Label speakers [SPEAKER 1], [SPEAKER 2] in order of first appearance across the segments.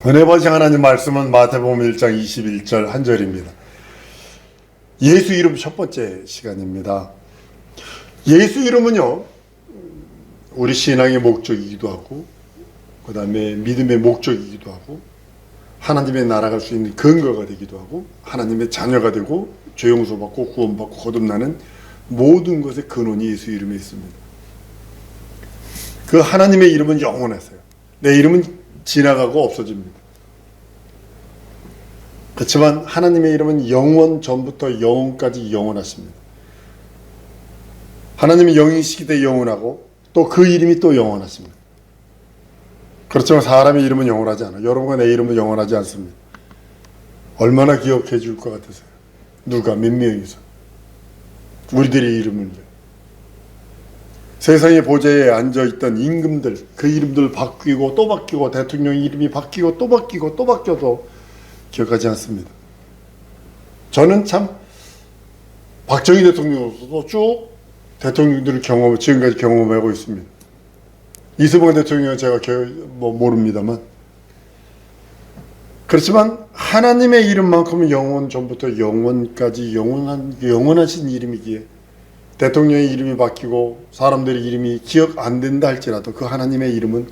[SPEAKER 1] 은혜 받으신 하나님 말씀은 마태복음 1장 21절 한 절입니다. 예수 이름 첫 번째 시간입니다. 예수 이름은요, 우리 신앙의 목적이기도 하고, 그 다음에 믿음의 목적이기도 하고, 하나님의 나라갈 수 있는 근거가 되기도 하고, 하나님의 자녀가 되고, 죄용서받고 구원받고 거듭나는 모든 것의 근원이 예수 이름에 있습니다. 그 하나님의 이름은 영원하세요. 내 이름은 지나가고 없어집니다. 그렇지만 하나님의 이름은 영원 전부터 영원까지 영원하십니다. 하나님은 영이시기때 영원하고 또 그 이름이 또 영원하십니다. 그렇지만 사람의 이름은 영원하지 않아요. 여러분과 내 이름은 영원하지 않습니다. 얼마나 기억해 줄 것 같으세요? 누가 몇 명이서 우리들의 이름을요. 세상의 보좌에 앉아있던 임금들, 그 이름들 바뀌고 또 바뀌고, 대통령 이름이 바뀌고 또 바뀌고 또 바뀌어도 기억하지 않습니다. 저는 참 박정희 대통령으로서도 쭉 대통령들을 지금까지 경험하고 있습니다. 이승만 대통령은 제가 모릅니다만, 그렇지만 하나님의 이름만큼은 영원 전부터 영원까지 영원하신 이름이기에 대통령의 이름이 바뀌고 사람들의 이름이 기억 안 된다 할지라도 그 하나님의 이름은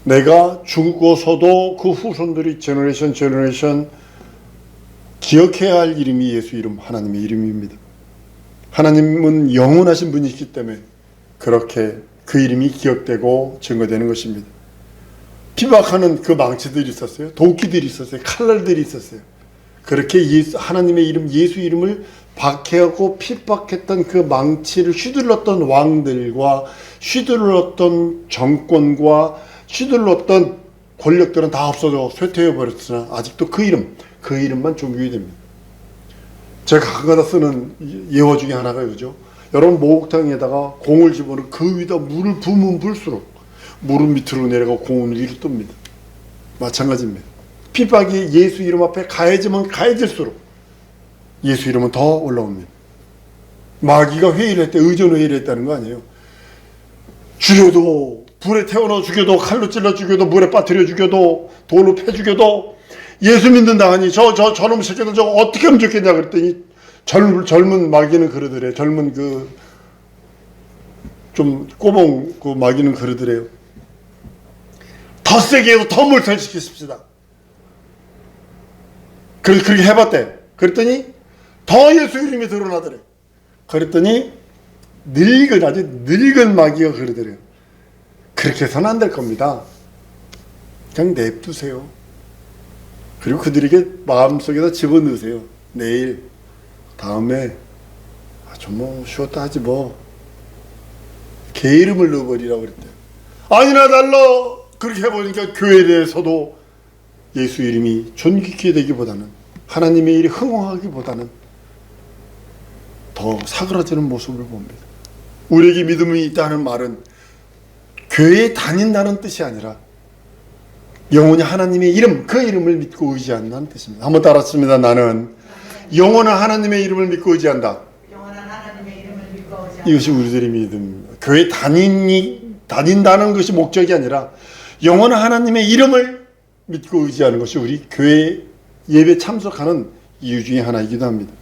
[SPEAKER 1] 내가 죽어서도 그 후손들이 제너레이션 기억해야 할 이름이 예수 이름, 하나님의 이름입니다. 하나님은 영원하신 분이시기 때문에 그렇게 그 이름이 기억되고 증거되는 것입니다. 피박하는 그 망치들이 있었어요. 도끼들이 있었어요. 칼날들이 있었어요. 그렇게 하나님의 이름, 예수 이름을 박해하고 핍박했던 그 망치를 휘둘렀던 왕들과 휘둘렀던 정권과 휘둘렀던 권력들은 다 없어져 쇠퇴해 버렸으나 아직도 그 이름만 존귀해야 됩니다. 제가 가끔가다 쓰는 예화 중에 하나가 이거죠. 여러분 목욕탕에다가 공을 집어넣고 그 위에다 물을 부으면 불수록 물은 밑으로 내려가고 공은 위로 뜹니다. 마찬가지입니다. 핍박이 예수 이름 앞에 가해지면 가해질수록 예수 이름은 더 올라옵니다. 마귀가 회의를 했대, 의전 회의를 했다는 거 아니에요. 죽여도, 불에 태워넣어 죽여도, 칼로 찔러 죽여도, 물에 빠뜨려 죽여도, 돌로 패 죽여도 예수 믿는다 하니 저놈 새끼들 저거 어떻게 하면 좋겠냐 그랬더니 젊은 마귀는 그러더래요. 젊은 좀 꼬봉 그 마귀는 그러더래요. 더 세게 해서 더 몰살시키십시다. 그렇게 해봤대. 그랬더니 더 예수 이름이 드러나더래요. 그랬더니 아주 늙은 마귀가 그러더래요. 그렇게 해서는 안 될 겁니다. 그냥 냅두세요. 그리고 그들에게 마음속에다 집어넣으세요. 내일, 다음에 좀 쉬었다 하지 뭐. 개 이름을 넣어버리라고 그랬대요. 아니나 달라 그렇게 해보니까 교회에 대해서도 예수 이름이 존귀케 되기보다는, 하나님의 일이 흥황하기보다는 더 사그라지는 모습을 봅니다. 우리에게 믿음이 있다는 말은 교회에 다닌다는 뜻이 아니라 영원히 하나님의 이름, 그 이름을 믿고 의지한다는 뜻입니다. 한번 따라했습니다. 나는 영원한 하나님의 이름을 믿고 의지한다. 이것이 우리들의 믿음입니다. 교회 다닌다는 것이 목적이 아니라 영원한 하나님의 이름을 믿고 의지하는 것이 우리 교회 예배 참석하는 이유 중에 하나이기도 합니다.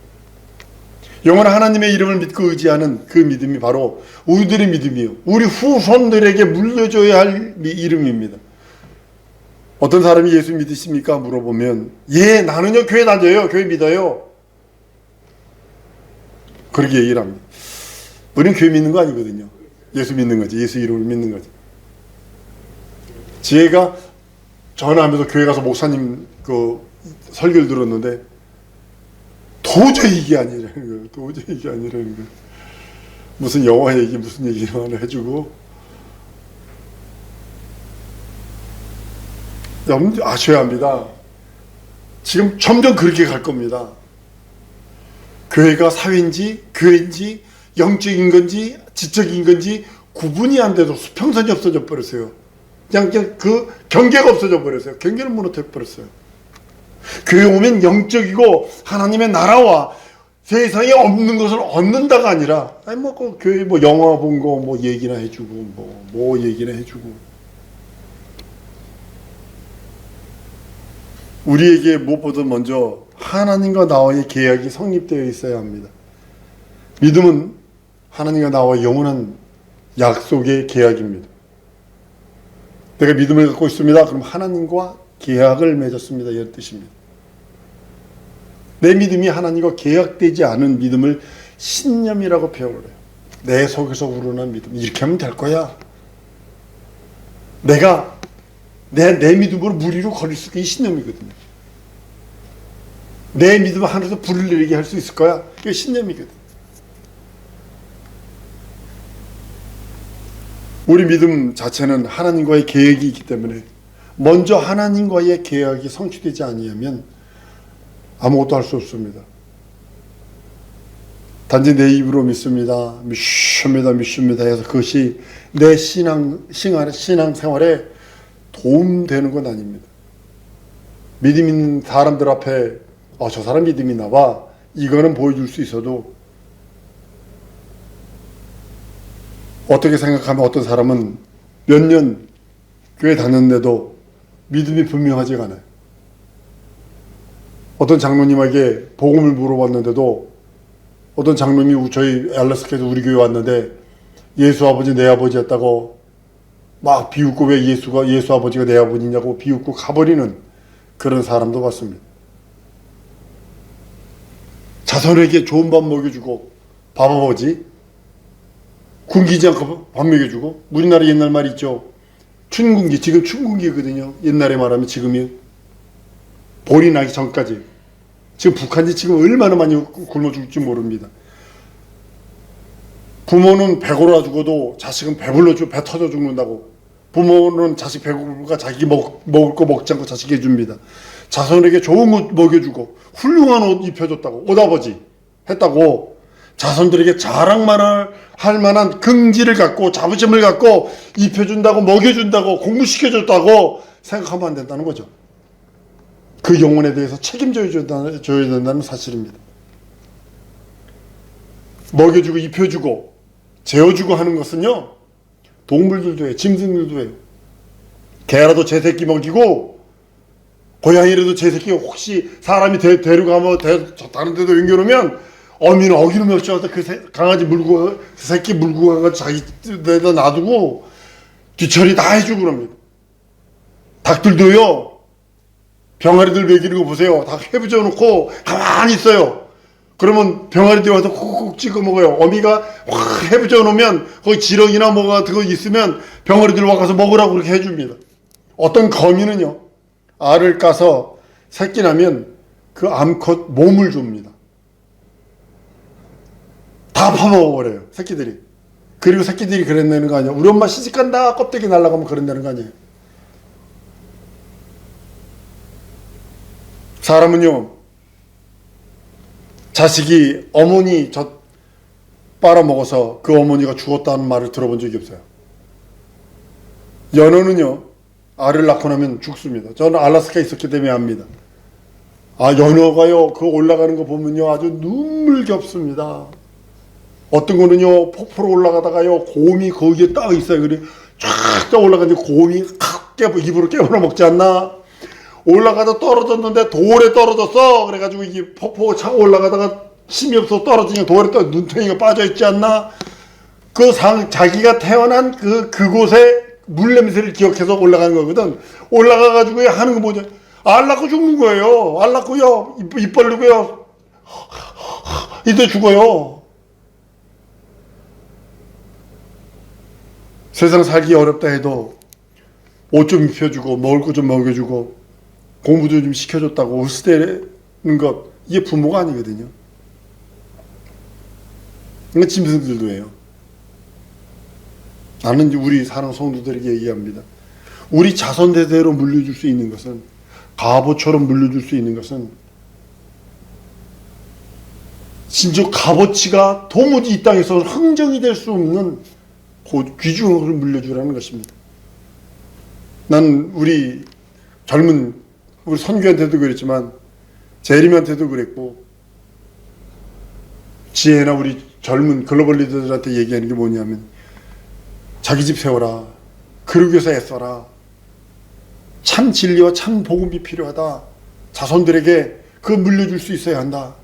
[SPEAKER 1] 영원한 하나님의 이름을 믿고 의지하는 그 믿음이 바로 우리들의 믿음이요, 우리 후손들에게 물려줘야 할 이름입니다. 어떤 사람이 예수 믿으십니까? 물어보면 예, 나는요 교회 다녀요, 교회 믿어요, 그렇게 얘기를 합니다. 우리는 교회 믿는 거 아니거든요. 예수 믿는 거지. 예수 이름을 믿는 거지. 제가 전화하면서 교회 가서 목사님 그 설교를 들었는데 도저히 이게 아니라는 거예요. 도저히 이게 아니라는 거예요. 무슨 영화 얘기 무슨 얘기 하나 해주고, 아셔야 합니다. 지금 점점 그렇게 갈 겁니다. 교회가 사회인지 교회인지 영적인 건지 지적인 건지 구분이 안 돼도 수평선이 없어져 버렸어요. 그냥 그 경계가 없어져 버렸어요. 경계를 무너뜨려 버렸어요. 교회 오면 영적이고 하나님의 나라와 세상에 없는 것을 얻는다가 아니라, 그 교회 영화 본 거 얘기나 해주고 뭐 얘기나 해주고, 우리에게 무엇보다 먼저 하나님과 나와의 계약이 성립되어 있어야 합니다. 믿음은 하나님과 나와 영원한 약속의 계약입니다. 내가 믿음을 갖고 있습니다. 그럼 하나님과 계약을 맺었습니다. 이런 뜻입니다. 내 믿음이 하나님과 계약되지 않은 믿음을 신념이라고 표현을 해요. 내 속에서 우러난 믿음. 이렇게 하면 될 거야. 내가 내 믿음으로 무리로 걸릴 수 있는 이 신념이거든요. 내 믿음을 하늘에서 불을 내리게 할 수 있을 거야. 이게 신념이거든. 우리 믿음 자체는 하나님과의 계약이 있기 때문에 먼저 하나님과의 계약이 성취되지 아니하면 아무것도 할 수 없습니다. 단지 내 입으로 믿습니다. 믿습니다 해서 그것이 내 신앙생활에 도움되는 건 아닙니다. 믿음 있는 사람들 앞에 저 사람 믿음이 있나 봐. 이거는 보여줄 수 있어도 어떻게 생각하면 어떤 사람은 몇 년 교회 다녔는데도 믿음이 분명하지가 않아요. 어떤 장로님에게 복음을 물어봤는데도 어떤 장로님이 저희 알래스카에서 우리 교회 왔는데 예수 아버지 내 아버지였다고 막 비웃고 왜 예수 아버지가 내 아버지냐고 비웃고 가버리는 그런 사람도 봤습니다. 자손에게 좋은 밥 먹여주고 밥 아버지 굶기지 않고 밥 먹여주고 우리나라 옛날 말 있죠. 춘궁기, 지금 춘궁기거든요. 옛날에 말하면 지금이 볼이 나기 전까지. 지금 북한이 지금 얼마나 많이 굶어 죽을지 모릅니다. 부모는 배고라 죽어도 자식은 배불러 배 터져 죽는다고. 부모는 자식 배고프니까 자기 먹을 거 먹지 않고 자식에게 줍니다. 자손에게 좋은 옷 먹여주고 훌륭한 옷 입혀줬다고. 옷아버지 했다고. 자손들에게 자랑만 할 만한 긍지를 갖고 자부심을 갖고 입혀준다고 먹여준다고 공부시켜줬다고 생각하면 안 된다는 거죠. 그 영혼에 대해서 책임져야 된다는 사실입니다. 먹여주고 입혀주고 재워주고 하는 것은요, 동물들도 해요. 짐승들도 해요. 개라도 제 새끼 먹이고 고양이라도 제 새끼 혹시 사람이 데려가면 다른 데도 옮겨놓으면 어미는 어기름 없이 와서 그 강아지 물고 그 새끼 물고 가서 자기 데다 놔두고 뒤처리 다 해주고 그럽니다. 닭들도요, 병아리들 먹이는 거 보세요. 다 해부져 놓고 가만히 있어요. 그러면 병아리들 와서 콕콕 찍어 먹어요. 어미가 확 해부져 놓으면 거기 지렁이나 뭐 같은 거 있으면 병아리들 와서 먹으라고 그렇게 해줍니다. 어떤 거미는요, 알을 까서 새끼 나면 그 암컷 몸을 줍니다. 다 파먹어버려요, 새끼들이. 그리고 새끼들이 그랬다는 거 아니에요. 우리 엄마 시집간다 껍데기 날라가면 그런다는 거 아니에요. 사람은요, 자식이 어머니 젖 빨아먹어서 그 어머니가 죽었다는 말을 들어본 적이 없어요. 연어는요, 알을 낳고 나면 죽습니다. 저는 알래스카에 있었기 때문에 압니다. 연어가요, 그 올라가는 거 보면요, 아주 눈물겹습니다. 어떤 거는요, 폭포로 올라가다가요, 곰이 거기에 딱 있어요. 그래 쫙 올라가는데 곰이 입으로 깨물어 먹지 않나? 올라가다 떨어졌는데 돌에 떨어졌어. 그래가지고 이게 폭포 차고 올라가다가 힘이 없어 떨어지니까 돌에 눈탱이가 빠져있지 않나? 자기가 태어난 그곳에 물 냄새를 기억해서 올라가는 거거든. 올라가가지고 하는 거 뭐냐? 알 낳고 죽는 거예요. 알 낳고요, 입 벌리고요, 이때 죽어요. 세상 살기 어렵다 해도 옷 좀 입혀주고 먹을 거 좀 먹여주고 공부도 좀 시켜줬다고 으스대는 것, 이게 부모가 아니거든요. 그러니까 짐승들도 해요. 나는 우리 사랑 성도들에게 얘기합니다. 우리 자손 대대로 물려줄 수 있는 것은, 갑오처럼 물려줄 수 있는 것은, 진짜 값어치가 도무지 이 땅에서 흥정이 될 수 없는 귀중한 것을 물려주라는 것입니다. 난 우리 선교한테도 그랬지만 재림한테도 그랬고, 지혜나 우리 젊은 글로벌 리더들한테 얘기하는 게 뭐냐면, 자기 집 세워라. 그러기 위해서 애써라. 참 진리와 참 복음이 필요하다. 자손들에게 그 물려줄 수 있어야 한다.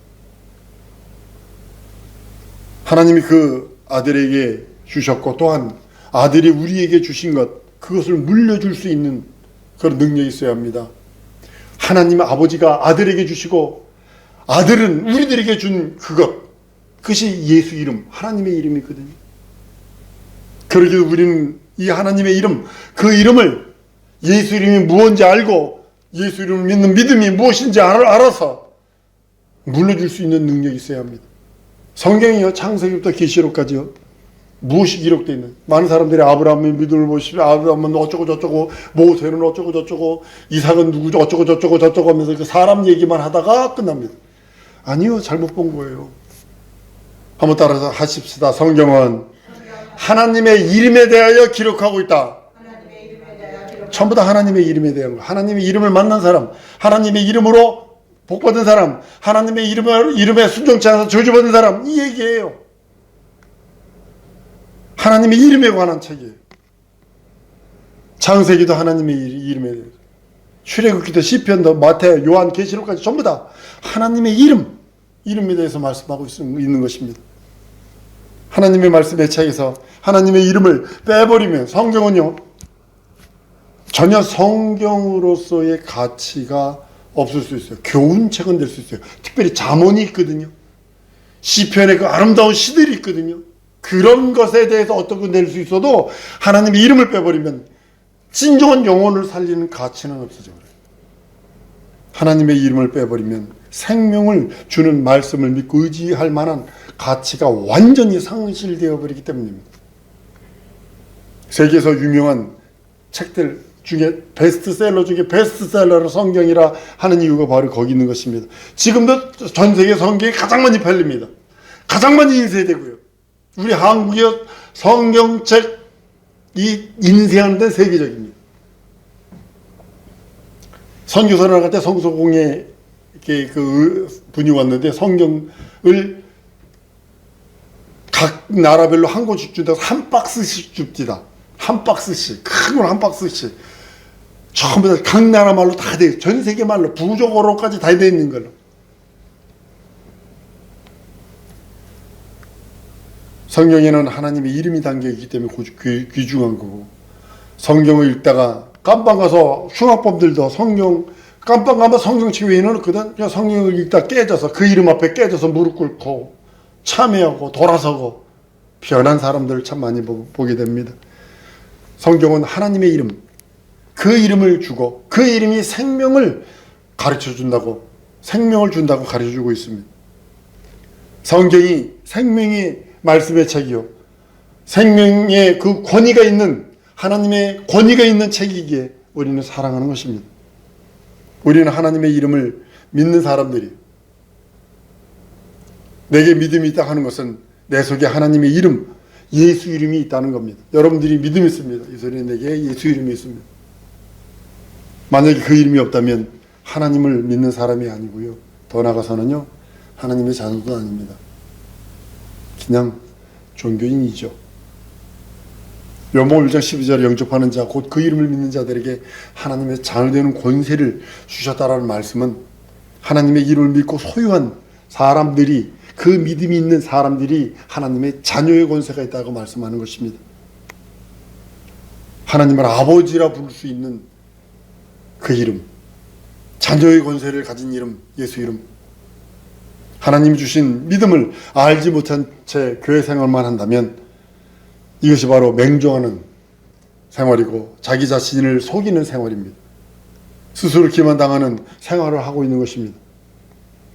[SPEAKER 1] 하나님이 그 아들에게 주셨고 또한 아들이 우리에게 주신 것, 그것을 물려줄 수 있는 그런 능력이 있어야 합니다. 하나님 아버지가 아들에게 주시고 아들은 우리들에게 준 그것이 예수 이름, 하나님의 이름이거든요. 그러기에 우리는 이 하나님의 이름, 그 이름을 예수 이름이 무엇인지 알고 예수 이름을 믿는 믿음이 무엇인지 알아서 물려줄 수 있는 능력이 있어야 합니다. 성경이요, 창세기부터 계시록까지요, 무엇이 기록되어 있는, 많은 사람들이 아브라함의 믿음을 보시면 아브라함은 어쩌고 저쩌고, 모세는 어쩌고 저쩌고, 이삭은 누구죠, 어쩌고 저쩌고 저쩌고 하면서 그 사람 얘기만 하다가 끝납니다. 아니요, 잘못 본 거예요. 한번 따라서 하십시다. 성경은 하나님의 이름에 대하여 기록하고 있다. 전부 다 하나님의 이름에 대한 거. 하나님의 이름을 만난 사람, 하나님의 이름으로 복받은 사람, 하나님의 이름에 순종치 않아서 저주받은 사람, 이 얘기예요. 하나님의 이름에 관한 책이에요. 창세기도 하나님의 이름에 대해서, 출애굽기도 시편도 마태, 요한, 계시록까지 전부 다 하나님의 이름에 대해서 말씀하고 있는 것입니다. 하나님의 말씀의 책에서 하나님의 이름을 빼버리면 성경은요, 전혀 성경으로서의 가치가 없을 수 있어요. 교훈책은 될 수 있어요. 특별히 잠언이 있거든요. 시편의 그 아름다운 시들이 있거든요. 그런 것에 대해서 어떤 건 될 수 있어도 하나님의 이름을 빼버리면 진정한 영혼을 살리는 가치는 없어져 버려요. 하나님의 이름을 빼버리면 생명을 주는 말씀을 믿고 의지할 만한 가치가 완전히 상실되어 버리기 때문입니다. 세계에서 유명한 책들 중에 베스트셀러 중에 베스트셀러로 성경이라 하는 이유가 바로 거기 있는 것입니다. 지금도 전 세계 성경이 가장 많이 팔립니다. 가장 많이 인쇄되고요. 우리 한국의 성경책 이 인쇄하는 데 세계적입니다. 선교사를 나갈 때 성서공에 이렇게 그 분이 왔는데 성경을 각 나라별로 한 권씩 준다고 한 박스씩 줍니다. 한 박스씩, 큰 걸 한 박스씩. 전부 다 각 나라 말로 다 돼요. 전 세계 말로, 부족어로까지 다 되어 있는 걸로. 성경에는 하나님의 이름이 담겨 있기 때문에 귀중한 거고, 성경을 읽다가 깜빵 가서 흉악범들도 성경 깜빵 가면 성경책 위에 넣거든. 그냥 성경을 읽다 깨져서 그 이름 앞에 깨져서 무릎 꿇고 참회하고 돌아서고 변한 사람들을 참 많이 보게 됩니다. 성경은 하나님의 이름, 그 이름을 주고 그 이름이 생명을 가르쳐 준다고, 생명을 준다고 가르쳐 주고 있습니다. 성경이 생명의 말씀의 책이요, 생명의 그 권위가 있는, 하나님의 권위가 있는 책이기에 우리는 사랑하는 것입니다. 우리는 하나님의 이름을 믿는 사람들이, 내게 믿음이 있다 하는 것은 내 속에 하나님의 이름, 예수 이름이 있다는 겁니다. 여러분들이 믿음이 있습니다. 이 소리는 내게 예수 이름이 있습니다. 만약에 그 이름이 없다면 하나님을 믿는 사람이 아니고요, 더 나아가서는요, 하나님의 자녀도 아닙니다. 그냥 종교인이죠. 요한복음 1장 12절에 영접하는 자, 곧 그 이름을 믿는 자들에게 하나님의 자녀되는 권세를 주셨다라는 말씀은 하나님의 이름을 믿고 소유한 사람들이, 그 믿음이 있는 사람들이 하나님의 자녀의 권세가 있다고 말씀하는 것입니다. 하나님을 아버지라 부를 수 있는 그 이름, 자녀의 권세를 가진 이름, 예수 이름. 하나님이 주신 믿음을 알지 못한 채 교회 생활만 한다면 이것이 바로 맹종하는 생활이고 자기 자신을 속이는 생활입니다. 스스로 기만당하는 생활을 하고 있는 것입니다.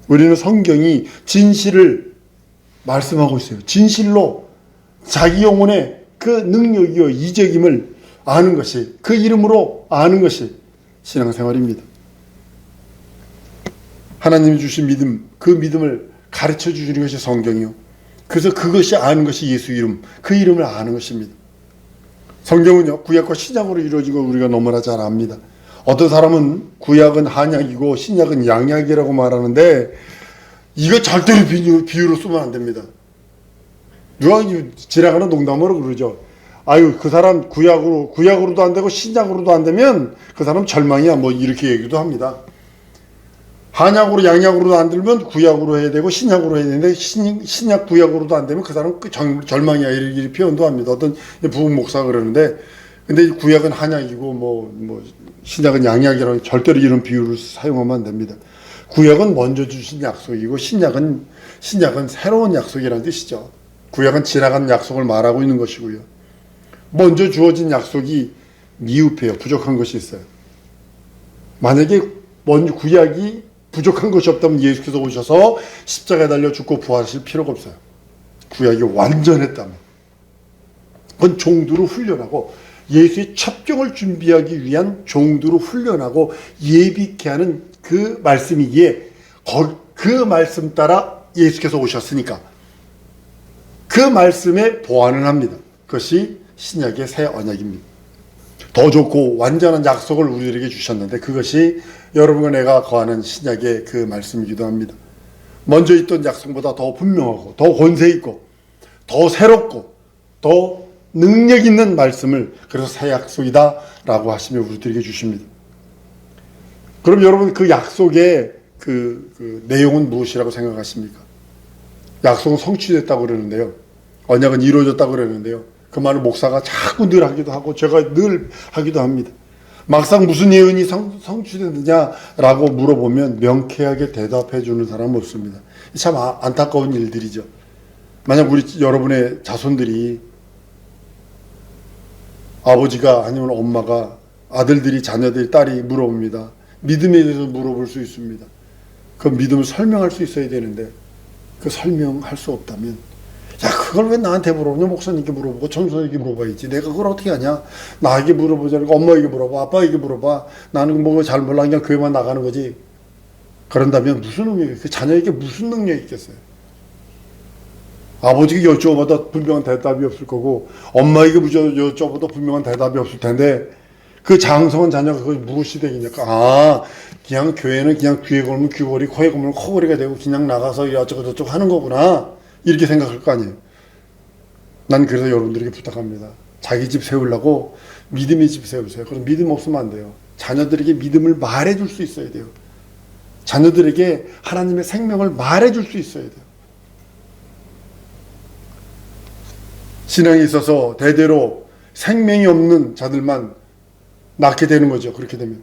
[SPEAKER 1] 우리는 성경이 진실을 말씀하고 있어요. 진실로 자기 영혼의 그 능력이요 이적임을 아는 것이, 그 이름으로 아는 것이 신앙생활입니다. 하나님이 주신 믿음, 그 믿음을 가르쳐 주시는 것이 성경이요, 그래서 그것이 아는 것이 예수 이름, 그 이름을 아는 것입니다. 성경은요, 구약과 신약으로 이루어진 걸 우리가 너무나 잘 압니다. 어떤 사람은 구약은 한약이고 신약은 양약이라고 말하는데 이거 절대로 비유로 쓰면 안 됩니다. 누가 지나가는 농담으로 그러죠. 아유, 그 사람 구약으로도 안 되고 신약으로도 안 되면 그 사람 절망이야, 뭐 이렇게 얘기도 합니다. 한약으로 양약으로도 안 들면 구약으로 해야 되고 신약으로 해야 되는데 신약 구약으로도 안 되면 그 사람은 절망이야 이렇게 표현도 합니다. 어떤 부흥 목사가 그러는데 근데 구약은 한약이고 뭐 신약은 양약이라는 절대로 이런 비유를 사용하면 안 됩니다. 구약은 먼저 주신 약속이고 신약은 새로운 약속이라는 뜻이죠. 구약은 지나간 약속을 말하고 있는 것이고요. 먼저 주어진 약속이 미흡해요. 부족한 것이 있어요. 만약에 먼저 구약이 부족한 것이 없다면 예수께서 오셔서 십자가에 달려 죽고 부활하실 필요가 없어요. 구약이 완전했다면. 그건 종두로 훈련하고 예수의 첩경을 준비하기 위한 종두로 훈련하고 예비케 하는 그 말씀이기에 그 말씀 따라 예수께서 오셨으니까 그 말씀에 보완을 합니다. 그것이 신약의 새 언약입니다. 더 좋고 완전한 약속을 우리들에게 주셨는데 그것이 여러분과 내가 거하는 신약의 그 말씀이기도 합니다. 먼저 있던 약속보다 더 분명하고 더 권세 있고 더 새롭고 더 능력 있는 말씀을 그래서 새 약속이다 라고 하시며 우리들에게 주십니다. 그럼 여러분 그 약속의 그 내용은 무엇이라고 생각하십니까? 약속은 성취됐다고 그러는데요. 언약은 이루어졌다고 그러는데요. 그 말을 목사가 자꾸 늘 하기도 하고 제가 늘 하기도 합니다. 막상 무슨 예언이 성취됐느냐라고 물어보면 명쾌하게 대답해 주는 사람은 없습니다. 참 안타까운 일들이죠. 만약 여러분의 자손들이 아버지가 아니면 엄마가 아들들이 자녀들이 딸이 물어봅니다. 믿음에 대해서 물어볼 수 있습니다. 그 믿음을 설명할 수 있어야 되는데 그 설명할 수 없다면 야 그걸 왜 나한테 물어보냐 목사님께 물어보고 전도사에게 물어봐야지 내가 그걸 어떻게 하냐 나에게 물어보자니까 엄마에게 물어봐 아빠에게 물어봐 나는 뭐 잘 몰라 그냥 교회만 나가는 거지 그런다면 무슨 능력이 그 자녀에게 무슨 능력이 있겠어요. 아버지에게 여쭤봐도 분명한 대답이 없을 거고 엄마에게 여쭤봐도 분명한 대답이 없을 텐데 그 장성한 자녀가 그걸 무엇이 되겠냐까 그냥 교회는 그냥 귀에 걸면 귀걸이 코에 걸면 코걸이가 되고 그냥 나가서 어쩌고 저쩌고 하는 거구나 이렇게 생각할 거 아니에요. 난 그래서 여러분들에게 부탁합니다. 자기 집 세우려고 믿음의 집 세우세요. 그럼 믿음 없으면 안 돼요. 자녀들에게 믿음을 말해줄 수 있어야 돼요. 자녀들에게 하나님의 생명을 말해줄 수 있어야 돼요. 신앙에 있어서 대대로 생명이 없는 자들만 낳게 되는 거죠. 그렇게 되면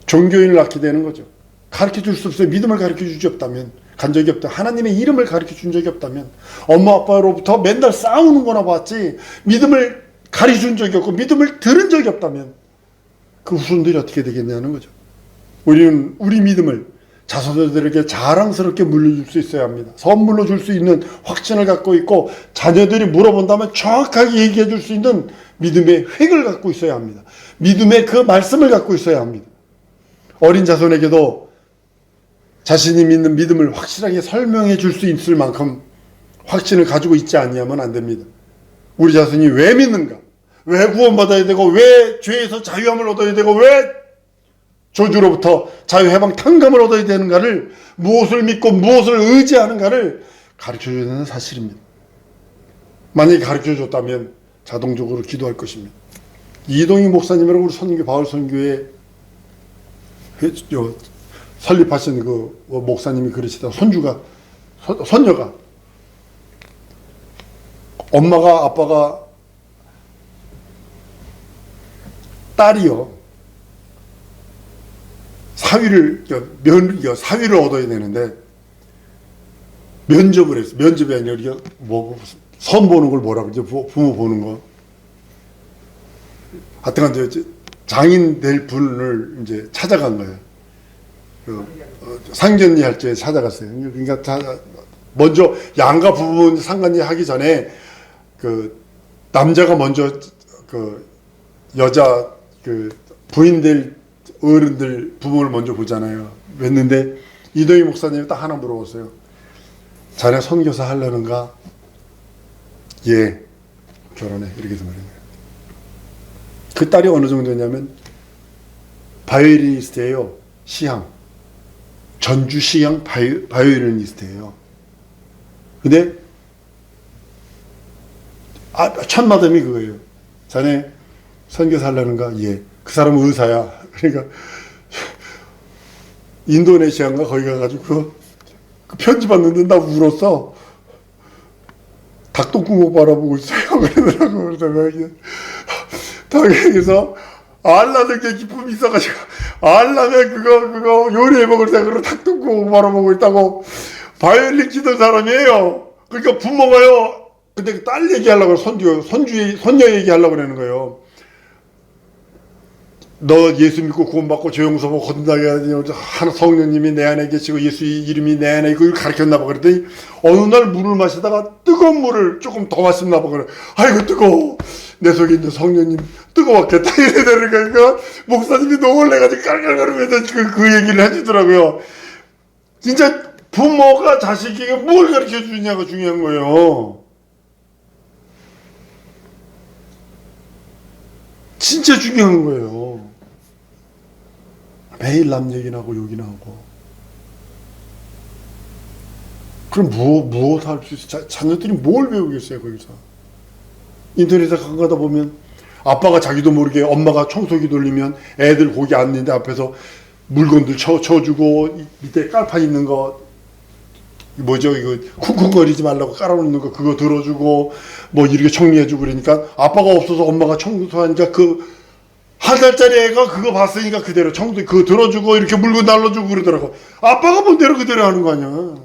[SPEAKER 1] 종교인을 낳게 되는 거죠. 가르쳐줄 수 없어요. 믿음을 가르쳐줄 수 없다면 간 적이 없다. 하나님의 이름을 가르쳐준 적이 없다면 엄마 아빠로부터 맨날 싸우는 거나 봤지 믿음을 가르쳐준 적이 없고 믿음을 들은 적이 없다면 그 후손들이 어떻게 되겠냐는 거죠. 우리는 우리 믿음을 자손들에게 자랑스럽게 물려줄 수 있어야 합니다. 선물로 줄 수 있는 확신을 갖고 있고 자녀들이 물어본다면 정확하게 얘기해 줄 수 있는 믿음의 획을 갖고 있어야 합니다. 믿음의 그 말씀을 갖고 있어야 합니다. 어린 자손에게도 자신이 믿는 믿음을 확실하게 설명해 줄 수 있을 만큼 확신을 가지고 있지 아니하면 안 됩니다. 우리 자손이 왜 믿는가? 왜 구원받아야 되고 왜 죄에서 자유함을 얻어야 되고 왜 저주로부터 자유해방 탕감을 얻어야 되는가를 무엇을 믿고 무엇을 의지하는가를 가르쳐줘야 되는 사실입니다. 만약에 가르쳐줬다면 자동적으로 기도할 것입니다. 이동희 목사님이라고 우리 선교 바울 선교회 설립하신 그 목사님이 그러시다. 손녀가 엄마가 아빠가 딸이요 사위를 얻어야 되는데 면접을 했어. 면접이 아니라 우리가 선 보는 걸 뭐라 그러죠? 부모 보는 거. 하여튼간 장인 될 분을 이제 찾아간 거예요. 상견례 할 때 찾아갔어요. 그러니까 먼저 양가 부분 상견례 하기 전에 그 남자가 먼저 그 여자 그 부인 될 어른들 부모를 먼저 보잖아요. 뵀는데 이동희 목사님이 딱 하나 물어봤어요. 자네 선교사 하려는가? 예, 결혼해. 이렇게 해서 말인 거예요. 그 딸이 어느 정도냐면 바이올리니스트예요. 시향. 전주 시향 바이올리니스트예요. 근데 첫 마담이 그거예요. 자네 선교사 하려는가? 예. 그 사람은 의사야. 그러니까 인도네시아인가 거기 가가지고 그 편지 받는데 나 울었어. 닭똥구멍 바라보고 있어요. 그러더라고. 그래서 당에서 알라는 게 기쁨이 있어가지고 알라면 그거 요리해 먹을 생각으로 닭똥구멍 바라보고 있다고. 바이올린 치던 사람이에요. 그러니까 부모가요. 근데 딸 얘기하려고 손녀 얘기하려고 그러는 거예요. 너 예수 믿고 구원받고 조용서 보고 건너게 하나 성령님이 내 안에 계시고 예수 이름이 내 안에 있고 가르쳤나 봐. 그랬더니 어느 날 물을 마시다가 뜨거운 물을 조금 더 마셨나 봐. 그래. 아이고 뜨거워. 내 속에 있는 성령님 뜨거웠겠다. 이래 되니까 목사님이 너무 놀래가지고 깔깔거리면서 그 얘기를 해주더라고요. 진짜 부모가 자식에게 뭘 가르쳐 주냐가 중요한 거예요. 진짜 중요한 거예요. 매일 남 얘기나 하고 욕이나 하고. 그럼 무엇 할 수 있어요? 자녀들이 뭘 배우겠어요, 거기서? 인터넷에 가다 보면 아빠가 자기도 모르게 엄마가 청소기 돌리면 애들 거기 앉는데 앞에서 물건들 쳐주고 밑에 깔판 있는 거 뭐죠, 이거 쿵쿵거리지 말라고 깔아놓는 거 그거 들어주고 뭐 이렇게 정리해주고 그러니까 아빠가 없어서 엄마가 청소하니까 그 한 살짜리 애가 그거 봤으니까 그대로 청소 그거 들어주고 이렇게 물건 날라주고 그러더라고. 아빠가 본 대로 그대로 하는 거 아니야.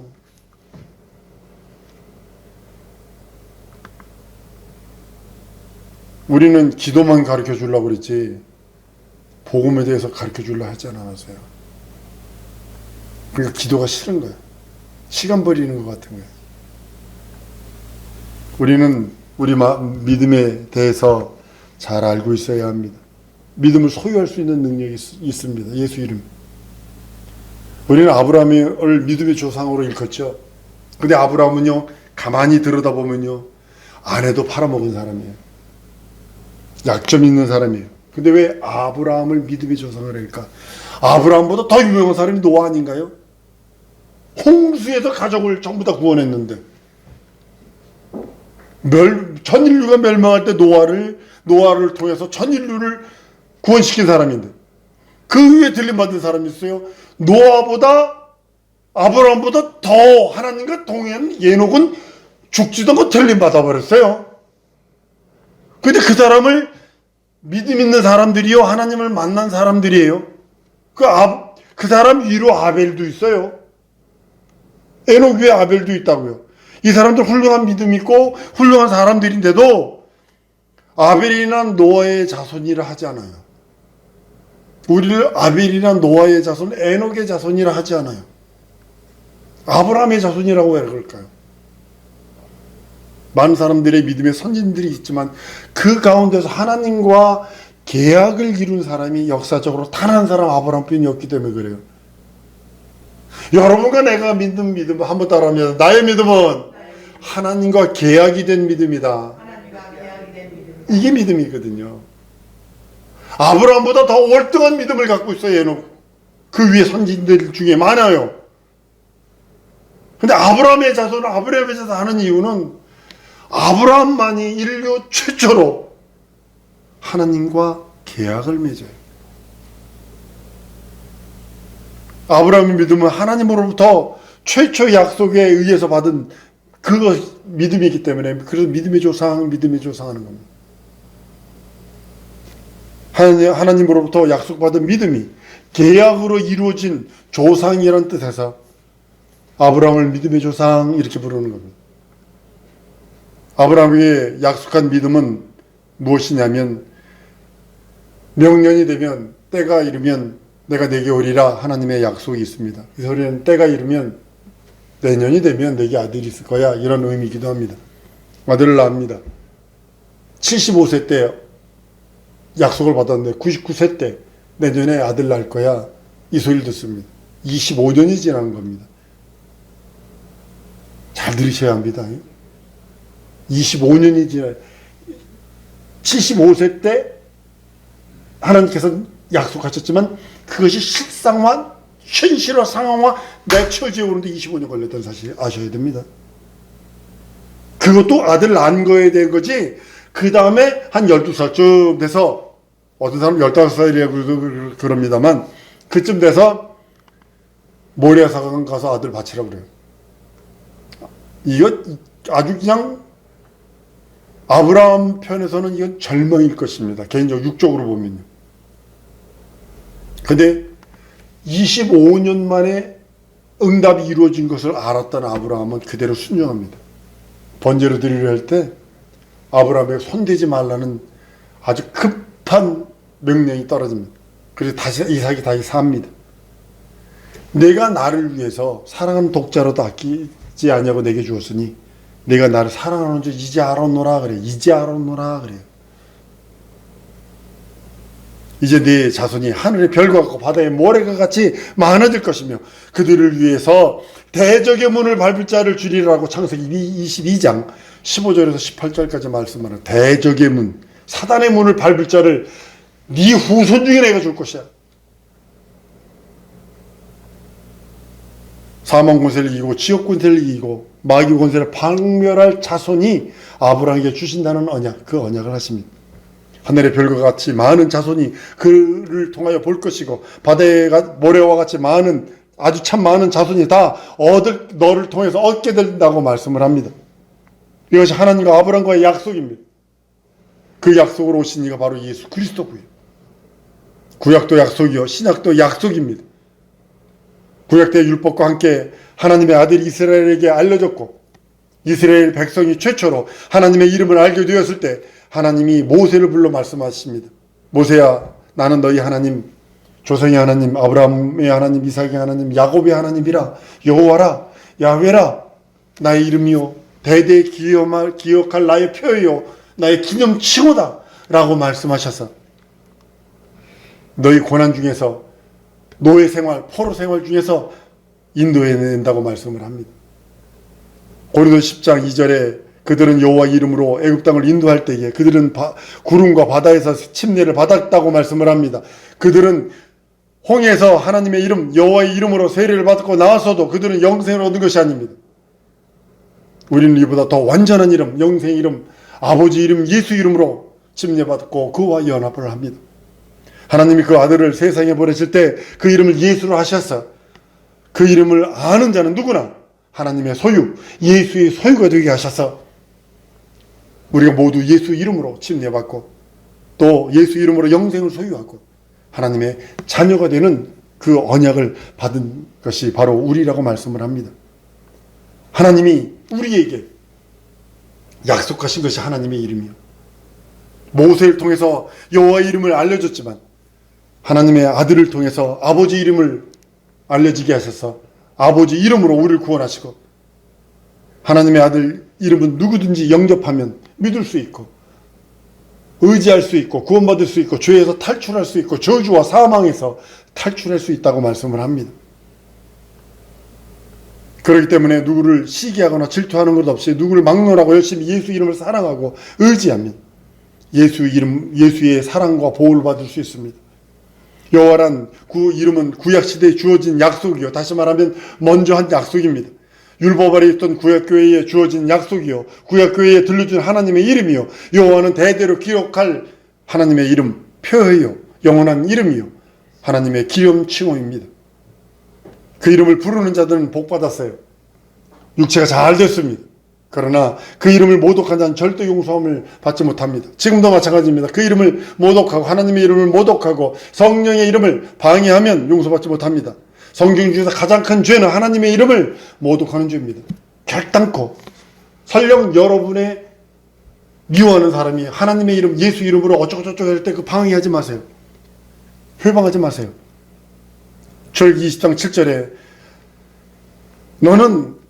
[SPEAKER 1] 우리는 기도만 가르쳐 주려고 그랬지 복음에 대해서 가르쳐 주려 하지 않았어요. 그러니까 기도가 싫은 거야. 시간 버리는 것 같은 거예요. 우리는 우리 믿음에 대해서 잘 알고 있어야 합니다. 믿음을 소유할 수 있는 능력이 있습니다. 예수 이름. 우리는 아브라함을 믿음의 조상으로 일컫죠. 근데 아브라함은요, 가만히 들여다보면요, 아내도 팔아먹은 사람이에요. 약점 있는 사람이에요. 근데 왜 아브라함을 믿음의 조상을 할까? 아브라함보다 더 유명한 사람이 노아 아닌가요? 홍수에서 가족을 전부 다 구원했는데 전인류가 멸망할 때 노아를 통해서 전인류를 구원시킨 사람인데 그 위에 들림받은 사람이 있어요. 노아보다 아브라함보다 더 하나님과 동행한 에녹은 죽지도 않고 들림받아 버렸어요. 근데 그 사람을 믿음 있는 사람들이요, 하나님을 만난 사람들이에요. 그 사람 위로 아벨도 있어요. 에녹 위에 아벨도 있다고요. 이 사람들 훌륭한 믿음 있고 훌륭한 사람들인데도 아벨이나 노아의 자손이라 하지 않아요. 우리를 아벨이나 노아의 자손, 에녹의 자손이라 하지 않아요. 아브라함의 자손이라고 왜 그럴까요? 많은 사람들의 믿음의 선진들이 있지만 그 가운데서 하나님과 계약을 이룬 사람이 역사적으로 단 한 사람 아브라함뿐이었기 때문에 그래요. 여러분과 내가 믿는 믿음 한번 따라하면 나의 믿음은 하나님과 계약이 된 믿음이다. 이게 믿음이거든요. 아브라함보다 더 월등한 믿음을 갖고 있어요. 에녹. 그 위에 선진들 중에 많아요. 근데 아브라함의 자손을 아브라함의 자손 하는 이유는 아브라함만이 인류 최초로 하나님과 계약을 맺어요. 아브라함의 믿음은 하나님으로부터 최초 약속에 의해서 받은 그거 믿음이기 때문에 그래서 믿음의 조상 하는 겁니다. 하나님으로부터 약속받은 믿음이 계약으로 이루어진 조상이라는 뜻에서 아브라함을 믿음의 조상 이렇게 부르는 겁니다. 아브라함에게 약속한 믿음은 무엇이냐면 명년이 되면 때가 이르면 내가 내게 오리라 하나님의 약속이 있습니다. 이 소리는 때가 이르면 내년이 되면 내게 아들이 있을 거야 이런 의미이기도 합니다. 아들을 낳습니다. 75세 때 약속을 받았는데 99세 때 내년에 아들 낳을 거야 이 소리를 듣습니다. 25년이 지난 겁니다. 잘 들으셔야 합니다. 25년이 지나 75세 때 하나님께서 약속하셨지만 그것이 실상화, 현실화, 상황화 맺혀져 오는데 25년 걸렸다는 사실 아셔야 됩니다. 그것도 아들 낳은 거에 대한 거지 그 다음에 한 12살쯤 돼서 어떤 사람은 15살이라고 그럽니다만 그쯤 돼서 모리아산 가서 아들 바치라고 그래요. 이거 아주 그냥 아브라함 편에서는 이건 절망일 것입니다. 개인적으로 육적으로 보면요. 근데 25년 만에 응답이 이루어진 것을 알았던 아브라함은 그대로 순종합니다. 번제로 드리려 할 때 아브라함에게 손대지 말라는 아주 급한 명령이 떨어집니다. 그래서 다시 이삭이 다시 삽니다. 내가 나를 위해서 사랑하는 독자로도 아끼지 아니하고 내게 주었으니 내가 나를 사랑하는 줄 이제 알았노라 그래. 이제 알았노라 그래요. 이제 네 자손이 하늘의 별과 같고 바다의 모래가 같이 많아질 것이며 그들을 위해서 대적의 문을 밟을 자를 주리라고 창세기 22장 15절에서 18절까지 말씀하는 대적의 문, 사단의 문을 밟을 자를 네 후손 중에 내가 줄 것이야. 사망 권세를 이기고 지옥 권세를 이기고 마귀 권세를 박멸할 자손이 아브라함에게 주신다는 언약, 그 언약을 하십니다. 하늘의 별과 같이 많은 자손이 그를 통하여 볼 것이고 바다의 모래와 같이 많은 아주 참 많은 자손이 다 너를 통해서 얻게 된다고 말씀을 합니다. 이것이 하나님과 아브라함과의 약속입니다. 그 약속으로 오신 이가 바로 예수 그리스도고요. 구약도 약속이요 신약도 약속입니다. 구약 때 율법과 함께 하나님의 아들이 이스라엘에게 알려졌고 이스라엘 백성이 최초로 하나님의 이름을 알게 되었을 때 하나님이 모세를 불러 말씀하십니다. 모세야, 나는 너희 하나님, 조상의 하나님, 아브라함의 하나님, 이삭의 하나님, 야곱의 하나님이라. 여호와라, 야훼라, 나의 이름이요 대대 기억할 나의 표요 나의 기념칭호다 라고 말씀하셔서 너희 고난 중에서 노예 생활, 포로 생활 중에서 인도해낸다고 말씀을 합니다. 고린도 10장 2절에 그들은 여호와 이름으로 애굽 땅을 인도할 때에 그들은 구름과 바다에서 침례를 받았다고 말씀을 합니다. 그들은 홍해에서 하나님의 이름 여호와의 이름으로 세례를 받고 나와서도 그들은 영생을 얻은 것이 아닙니다. 우리는 이보다 더 완전한 이름, 영생의 이름, 아버지 이름 예수 이름으로 침례받고 그와 연합을 합니다. 하나님이 그 아들을 세상에 보내실 때 그 이름을 예수로 하셔서 그 이름을 아는 자는 누구나 하나님의 소유, 예수의 소유가 되게 하셔서 우리가 모두 예수 이름으로 침례받고 또 예수 이름으로 영생을 소유하고 하나님의 자녀가 되는 그 언약을 받은 것이 바로 우리라고 말씀을 합니다. 하나님이 우리에게 약속하신 것이 하나님의 이름이요. 모세를 통해서 여호와의 이름을 알려줬지만 하나님의 아들을 통해서 아버지 이름을 알려지게 하셔서 아버지 이름으로 우리를 구원하시고 하나님의 아들 이름은 누구든지 영접하면 믿을 수 있고 의지할 수 있고 구원받을 수 있고 죄에서 탈출할 수 있고 저주와 사망에서 탈출할 수 있다고 말씀을 합니다. 그렇기 때문에 누구를 시기하거나 질투하는 것 없이 누구를 막론하고 열심히 예수 이름을 사랑하고 의지하면 예수의 사랑과 보호를 받을 수 있습니다. 여호와란 그 이름은 구약시대에 주어진 약속이요. 다시 말하면 먼저 한 약속입니다. 율법 아래 있던 구약교회에 주어진 약속이요. 구약교회에 들려준 하나님의 이름이요. 여호와는 대대로 기억할 하나님의 이름, 표예요. 영원한 이름이요. 하나님의 기념칭호입니다. 그 이름을 부르는 자들은 복받았어요. 육체가 잘 됐습니다. 그러나 그 이름을 모독한 자는 절대 용서함을 받지 못합니다. 지금도 마찬가지입니다. 그 이름을 모독하고 하나님의 이름을 모독하고 성령의 이름을 방해하면 용서받지 못합니다. 성경 중에서 가장 큰 죄는 하나님의 이름을 모독하는 죄입니다. 결단코 설령 여러분의 미워하는 사람이 하나님의 이름 예수 이름으로 어쩌고저쩌고 할 때 그 방해하지 마세요. 회방하지 마세요. 출애굽기 20장 7절에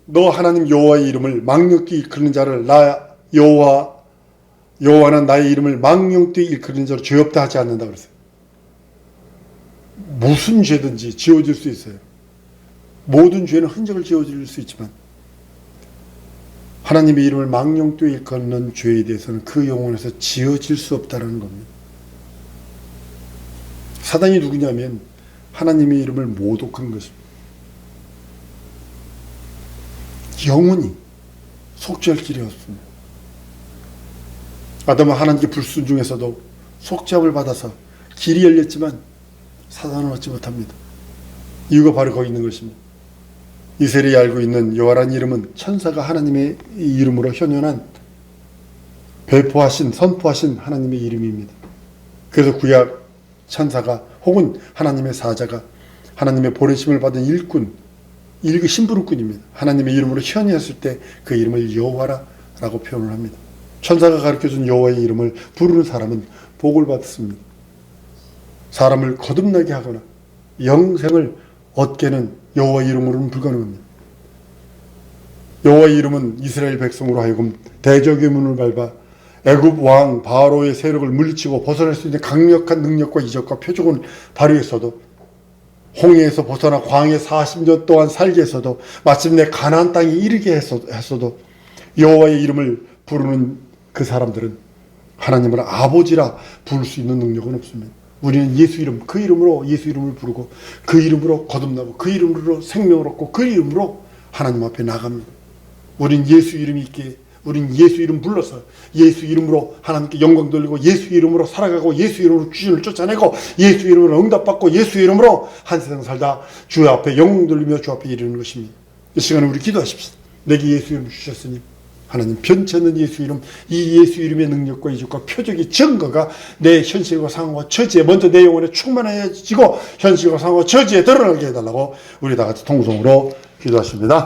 [SPEAKER 1] 너 하나님 여호와의 이름을 망령되이 일컫는 자를 여호와는 나의 이름을 망령되이 일컫는 자로 죄 없다 하지 않는다 그랬어요. 무슨 죄든지 지워질 수 있어요. 모든 죄는 흔적을 지워질 수 있지만 하나님의 이름을 망령되이 일컫는 죄에 대해서는 그 영혼에서 지워질 수 없다는 겁니다. 사단이 누구냐면 하나님의 이름을 모독한 것입니다. 영원히 속죄할 길이 없습니다. 아담은 하나님께 불순종해서도 속죄함을 받아서 길이 열렸지만 사단은 얻지 못합니다. 이유가 바로 거기 있는 것입니다. 이스라엘이 알고 있는 여호와라는 이름은 천사가 하나님의 이름으로 현현한 배포하신 선포하신 하나님의 이름입니다. 그래서 구약 천사가 혹은 하나님의 사자가 하나님의 보내심을 받은 일꾼, 심부름꾼입니다. 하나님의 이름으로 현현했을 때 그 이름을 여호와라고 표현을 합니다. 천사가 가르쳐준 여호와의 이름을 부르는 사람은 복을 받습니다. 사람을 거듭나게 하거나 영생을 얻게는 여호와의 이름으로는 불가능합니다. 여호와의 이름은 이스라엘 백성으로 하여금 대적의 문을 밟아 애굽 왕 바로의 세력을 물리치고 벗어날 수 있는 강력한 능력과 이적과 표적을 발휘했어도, 홍해에서 벗어나 광해 40년 동안 살게 했어도, 마침내 가나안 땅에 이르게 했어도 여호와의 이름을 부르는 그 사람들은 하나님을 아버지라 부를 수 있는 능력은 없습니다. 우리는 예수 이름, 그 이름으로 예수 이름을 부르고 그 이름으로 거듭나고 그 이름으로 생명을 얻고 그 이름으로 하나님 앞에 나갑니다. 우린 예수 이름이 있기에 우린 예수 이름 불러서 예수 이름으로 하나님께 영광 돌리고 예수 이름으로 살아가고 예수 이름으로 귀신을 쫓아내고 예수 이름으로 응답받고 예수 이름으로 한 세상 살다 주 앞에 영광 돌리며 주 앞에 이르는 것입니다. 이 시간에 우리 기도하십시다. 내게 예수 이름 주셨으니 하나님 변치 않는 예수 이름, 이 예수 이름의 능력과 이적과 표적의 증거가 내 현실과 상황과 처지에 먼저 내 영혼에 충만해지고 현실과 상황과 처지에 드러나게 해달라고 우리 다 같이 통성으로 기도하십니다.